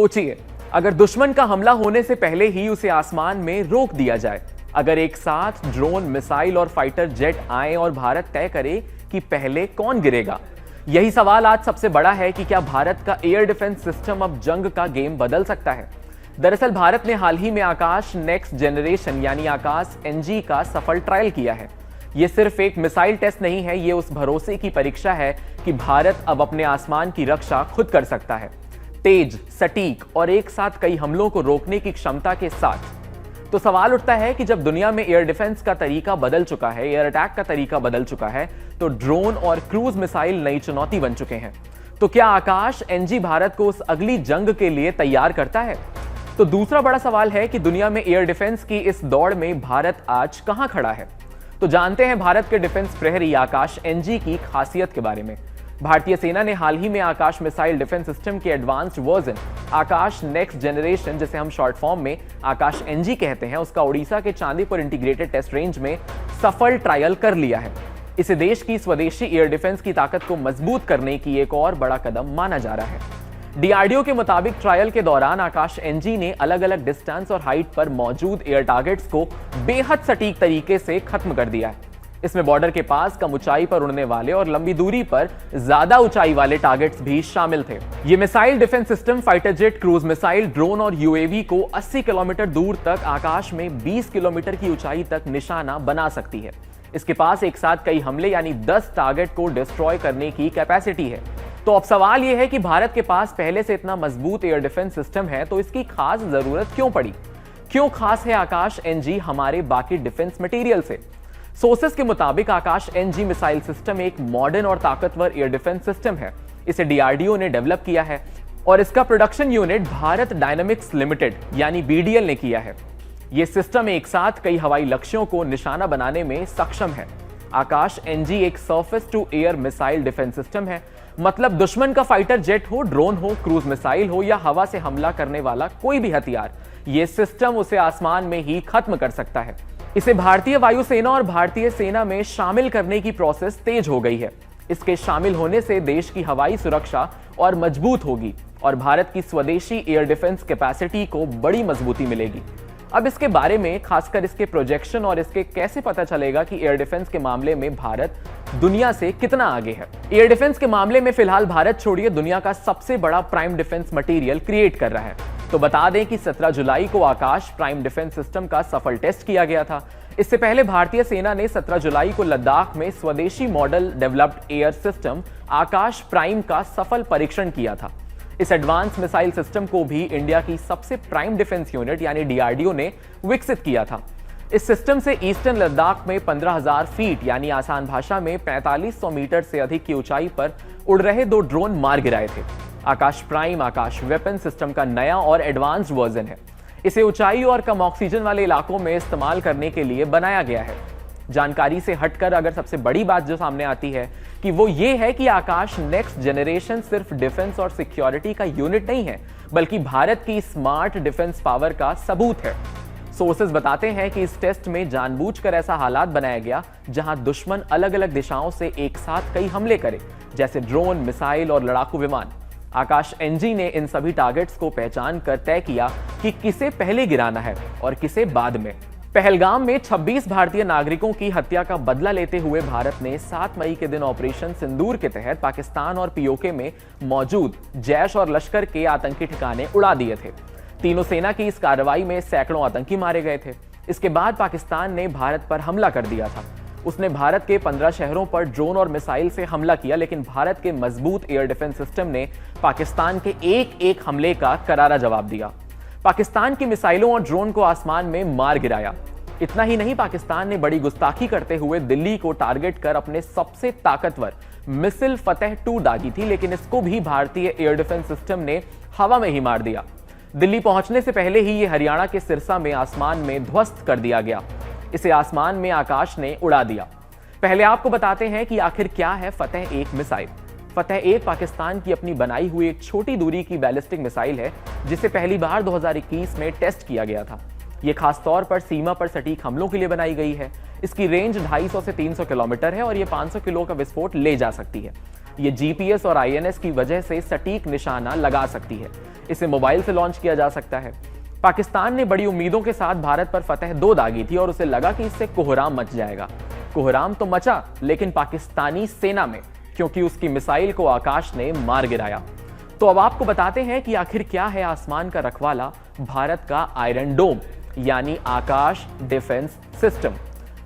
सोचिए, अगर दुश्मन का हमला होने से पहले ही उसे आसमान में रोक दिया जाए, अगर एक साथ ड्रोन, मिसाइल और फाइटर जेट आए और भारत तय करे कि पहले कौन गिरेगा। यही सवाल आज सबसे बड़ा है कि क्या भारत का एयर डिफेंस सिस्टम अब जंग का गेम बदल सकता है। दरअसल भारत ने हाल ही में आकाश नेक्स्ट जनरेशन यानी आकाश एनजी का सफल ट्रायल किया है। यह सिर्फ एक मिसाइल टेस्ट नहीं है, ये उस भरोसे की परीक्षा है कि भारत अब अपने आसमान की रक्षा खुद कर सकता है, तेज, सटीक और एक साथ कई हमलों को रोकने की क्षमता के साथ। तो सवाल उठता है कि जब दुनिया में एयर डिफेंस का तरीका बदल चुका है, एयर अटैक का तरीका बदल चुका है, तो ड्रोन और क्रूज मिसाइल नई चुनौती बन चुके हैं। तो क्या आकाश एनजी भारत को उस अगली जंग के लिए तैयार करता है? तो दूसरा बड़ा सवाल है कि दुनिया में एयर डिफेंस की इस दौड़ में भारत आज कहां खड़ा है। तो जानते हैं भारत के डिफेंस प्रहरी आकाश एनजी की खासियत के बारे में। भारतीय सेना ने हाल ही में आकाश मिसाइल डिफेंस सिस्टम के एडवांस्ड वर्जन आकाश नेक्स्ट जनरेशन, जिसे हम शॉर्ट फॉर्म में आकाश एनजी कहते हैं, उसका ओडिशा के चांदीपुर इंटीग्रेटेड टेस्ट रेंज में सफल ट्रायल कर लिया है। इसे देश की स्वदेशी एयर डिफेंस की ताकत को मजबूत करने की एक और बड़ा कदम माना जा रहा है। डीआरडीओ के मुताबिक ट्रायल के दौरान आकाश एनजी ने अलग अलग डिस्टेंस और हाइट पर मौजूद एयर टारगेट्स को बेहद सटीक तरीके से खत्म कर दिया है। इसमें बॉर्डर के पास कम ऊंचाई पर उड़ने वाले और लंबी दूरी पर ज्यादा ऊंचाई वाले टारगेट्स भी शामिल थे। ये missile defence system fighter jet, cruise missile, drone और यूएवी को 80 किलोमीटर दूर तक आकाश में 20 किलोमीटर की ऊंचाई तक निशाना बना सकती है। इसके पास एक साथ कई हमले यानी 10 टारगेट को डिस्ट्रॉय करने की कैपेसिटी है। तो अब सवाल यह है कि भारत के पास पहले से इतना मजबूत एयर डिफेंस सिस्टम है, तो इसकी खास जरूरत क्यों पड़ी? क्यों खास है आकाश एनजी हमारे बाकी डिफेंस मटेरियल से? सोर्सेस के मुताबिक आकाश एनजी मिसाइल सिस्टम एक मॉडर्न और ताकतवर एयर डिफेंस सिस्टम है। इसे डीआरडीओ ने डेवलप किया है और इसका production unit Bharat dynamics limited यानी बीडीएल ने किया है। यह सिस्टम एक साथ कई हवाई लक्ष्यों को निशाना बनाने में सक्षम है। आकाश एनजी एक surface to air missile defence system है, मतलब दुश्मन का फाइटर जेट हो, ड्रोन हो, क्रूज मिसाइल हो या हवा से हमला करने वाला कोई भी हथियार, यह सिस्टम उसे आसमान में ही खत्म कर सकता है। इसे भारतीय वायुसेना और भारतीय सेना में शामिल करने की प्रोसेस तेज हो गई है। इसके शामिल होने से देश की हवाई सुरक्षा और मजबूत होगी और भारत की स्वदेशी एयर डिफेंस कैपेसिटी को बड़ी मजबूती मिलेगी। अब इसके बारे में, खासकर इसके प्रोजेक्शन और इसके कैसे पता चलेगा कि एयर डिफेंस के मामले में भारत दुनिया से कितना आगे है। एयर डिफेंस के मामले में फिलहाल भारत छोड़िए दुनिया का सबसे बड़ा प्राइम डिफेंस मटेरियल क्रिएट कर रहा है। तो बता दें कि 17 जुलाई को आकाश प्राइम डिफेंस सिस्टम का सफल टेस्ट किया गया था। इससे पहले भारतीय सेना ने 17 जुलाई को लद्दाख में स्वदेशी मॉडल डेवलप्ड एयर सिस्टम आकाश प्राइम का सफल परीक्षण किया था। इस एडवांस मिसाइल सिस्टम को भी इंडिया की सबसे प्राइम डिफेंस यूनिट यानी डीआरडीओ ने विकसित किया था। इस सिस्टम से ईस्टर्न लद्दाख में 15,000 फीट यानी आसान भाषा में 4500 मीटर से अधिक की ऊंचाई पर उड़ रहे 2 ड्रोन मार गिराए थे। आकाश प्राइम आकाश वेपन सिस्टम का नया और एडवांस्ड वर्जन है। इसे ऊंचाई और कम ऑक्सीजन वाले इलाकों में इस्तेमाल करने के लिए बनाया गया है। जानकारी से हटकर अगर सबसे बड़ी बात जो सामने आती है कि वो ये है कि आकाश नेक्स्ट जनरेशन सिर्फ डिफेंस और सिक्योरिटी का यूनिट नहीं है, बल्कि भारत की स्मार्ट डिफेंस पावर का सबूत है। सोर्सेज बताते हैं कि इस टेस्ट में जानबूझकर ऐसा हालात बनाया गया जहां दुश्मन अलग अलग दिशाओं से एक साथ कई हमले करे, जैसे ड्रोन, मिसाइल और लड़ाकू विमान। आकाश एनजी ने इन सभी टारगेट्स को पहचान कर तय किया कि किसे पहले गिराना है और किसे बाद में। पहलगाम में 26 भारतीय नागरिकों की हत्या का बदला लेते हुए भारत ने 7 मई के दिन ऑपरेशन सिंदूर के तहत पाकिस्तान और पीओके में मौजूद जैश और लश्कर के आतंकी ठिकाने उड़ा दिए थे। तीनों सेना की इस कार्रवाई में सैकड़ों आतंकी मारे गए थे। इसके बाद पाकिस्तान ने भारत पर हमला कर दिया था। उसने भारत के 15 शहरों पर ड्रोन और मिसाइल से हमला किया, लेकिन भारत के मजबूत एयर डिफेंस सिस्टम ने पाकिस्तान के एक हमले का करारा जवाब दिया। पाकिस्तान की मिसाइलों और ड्रोन को आसमान में मार गिराया। इतना ही नहीं, पाकिस्तान ने बड़ी गुस्ताखी करते हुए दिल्ली को टारगेट कर अपने सबसे ताकतवर मिसाइल फतेह 2 दागी थी, लेकिन इसको भी भारतीय एयर डिफेंस सिस्टम ने हवा में ही मार दिया। दिल्ली पहुंचने से पहले ही ये हरियाणा के सिरसा में आसमान में ध्वस्त कर दिया गया। इसे आसमान में आकाश ने उड़ा दिया। पहले आपको बताते हैं कि आखिर क्या है फतेह 1 मिसाइल। फतेह 1 पाकिस्तान की अपनी बनाई हुई एक छोटी दूरी की बैलिस्टिक मिसाइल है, जिसे पहली बार 2021 में टेस्ट किया गया था। यह खासतौर पर सीमा पर सटीक हमलों के लिए बनाई गई है। इसकी रेंज 250 से 300 किलोमीटर है और यह 500 किलो का विस्फोट ले जा सकती है। ये जीपीएस और आईएनएस की वजह से सटीक निशाना लगा सकती है। इसे मोबाइल से लॉन्च किया जा सकता है। पाकिस्तान ने बड़ी उम्मीदों के साथ भारत पर फतह 2 दागी थी और उसे लगा कि इससे कोहराम मच जाएगा। कोहराम तो मचा, लेकिन पाकिस्तानी सेना में, क्योंकि उसकी मिसाइल को आकाश ने मार गिराया। तो अब आपको बताते हैं कि आखिर क्या है आसमान का रखवाला, भारत का आयरन डोम यानी आकाश डिफेंस सिस्टम।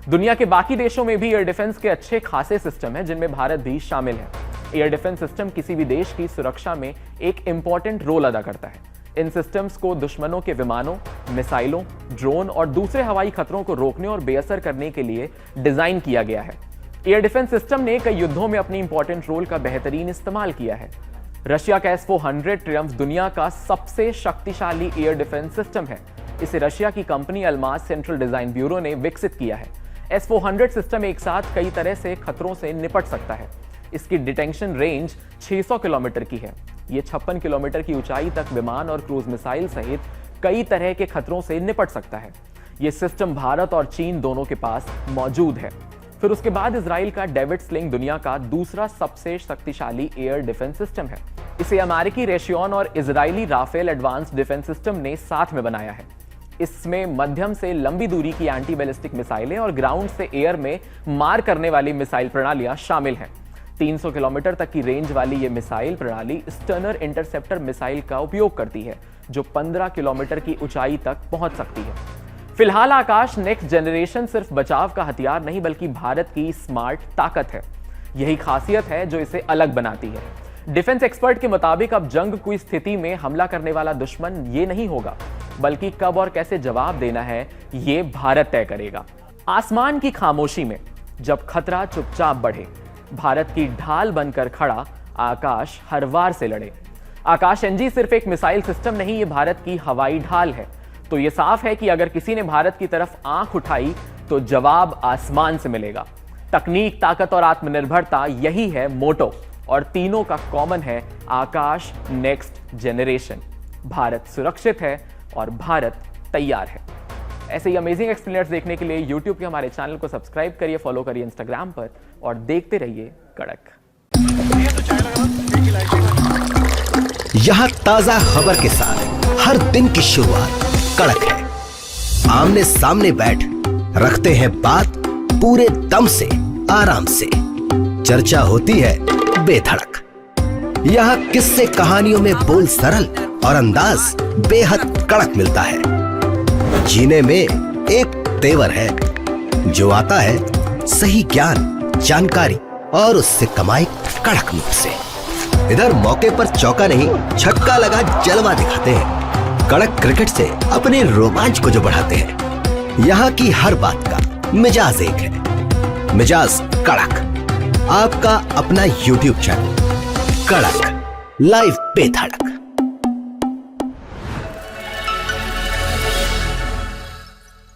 दुनिया के बाकी देशों में भी एयर डिफेंस के अच्छे खासे सिस्टम हैं, जिनमें भारत भी शामिल है। एयर डिफेंस सिस्टम किसी भी देश की सुरक्षा में एक इंपॉर्टेंट रोल अदा करता है। इन सिस्टम्स को दुश्मनों के विमानों, मिसाइलों, ड्रोन और दूसरे हवाई खतरों को रोकने और बेअसर करने के लिए डिजाइन किया गया है। एयर डिफेंस सिस्टम ने कई युद्धों में अपनी इंपॉर्टेंट रोल का बेहतरीन इस्तेमाल किया है। रशिया का S-400 ट्रियम्फ दुनिया का सबसे शक्तिशाली एयर डिफेंस सिस्टम है। इसे रशिया की company Almas central design bureau ने विकसित किया है। S-400 सिस्टम एक साथ कई तरह से खतरों से निपट सकता है। इसकी डिटेंशन रेंज 600 किलोमीटर की है। यह 56 किलोमीटर की ऊंचाई तक विमान और क्रूज मिसाइल सहित कई तरह के खतरों से निपट सकता है। यह सिस्टम भारत और चीन दोनों के पास मौजूद है। फिर उसके बाद इजराइल का डेविड स्लिंग दुनिया का दूसरा सबसे शक्तिशाली एयर डिफेंस सिस्टम है। इसे अमेरिकी रेशियन और इजरायली राफेल एडवांस्ड डिफेंस सिस्टम ने साथ में बनाया है। इसमें मध्यम से लंबी दूरी की एंटी बैलिस्टिक मिसाइलें और ग्राउंड से एयर में मार करने वाली मिसाइल प्रणालियां शामिल हैं। 300 किलोमीटर तक की रेंज वाली यह मिसाइल प्रणाली स्टर्नर इंटरसेप्टर मिसाइल का उपयोग करती है, जो 15 किलोमीटर की ऊंचाई तक पहुंच सकती है। फिलहाल आकाश नेक्स्ट जनरेशन सिर्फ बचाव का हथियार नहीं, बल्कि भारत की स्मार्ट ताकत है। यही खासियत है जो इसे अलग बनाती है। डिफेंस एक्सपर्ट के मुताबिक अब जंग की स्थिति में हमला करने वाला दुश्मन ये नहीं होगा, बल्कि कब और कैसे जवाब देना है ये भारत तय करेगा। आसमान की खामोशी में जब खतरा चुपचाप बढ़े, भारत की ढाल बनकर खड़ा आकाश हर वार से लड़े। आकाश NG सिर्फ एक मिसाइल सिस्टम नहीं, ये भारत की हवाई ढाल है। तो ये साफ है कि अगर किसी ने भारत की तरफ आंख उठाई तो जवाब आसमान से मिलेगा। तकनीक, ताकत और आत्मनिर्भरता, यही है मोटो, और तीनों का कॉमन है आकाश नेक्स्ट जनरेशन। भारत सुरक्षित है और भारत तैयार है। ऐसे ही अमेजिंग एक्सप्लेनर्स देखने के लिए YouTube के हमारे चैनल को सब्सक्राइब करिए, फॉलो करिए इंस्टाग्राम पर और देखते रहिए कड़क। यहाँ ताजा खबर के साथ हर दिन की शुरुआत कड़क है। आमने सामने बैठ रखते हैं बात पूरे दम से, आराम से। चर्चा होती है बेधड़क। यहाँ किस्से कहानियों में बोल सरल और अंदाज बेहद कड़क मिलता है। जीने में एक तेवर है जो आता है सही ज्ञान, जानकारी और उससे कमाई कड़क मुंह से। इधर मौके पर चौका नहीं, छक्का लगा जलवा दिखाते हैं। कड़क क्रिकेट से अपने रोमांच को जो बढ़ाते हैं। यहाँ की हर बात का मिजाज एक है, मिजाज कड़क। आपका अपना YouTube चैनल कड़क, लाइव बेधड़क।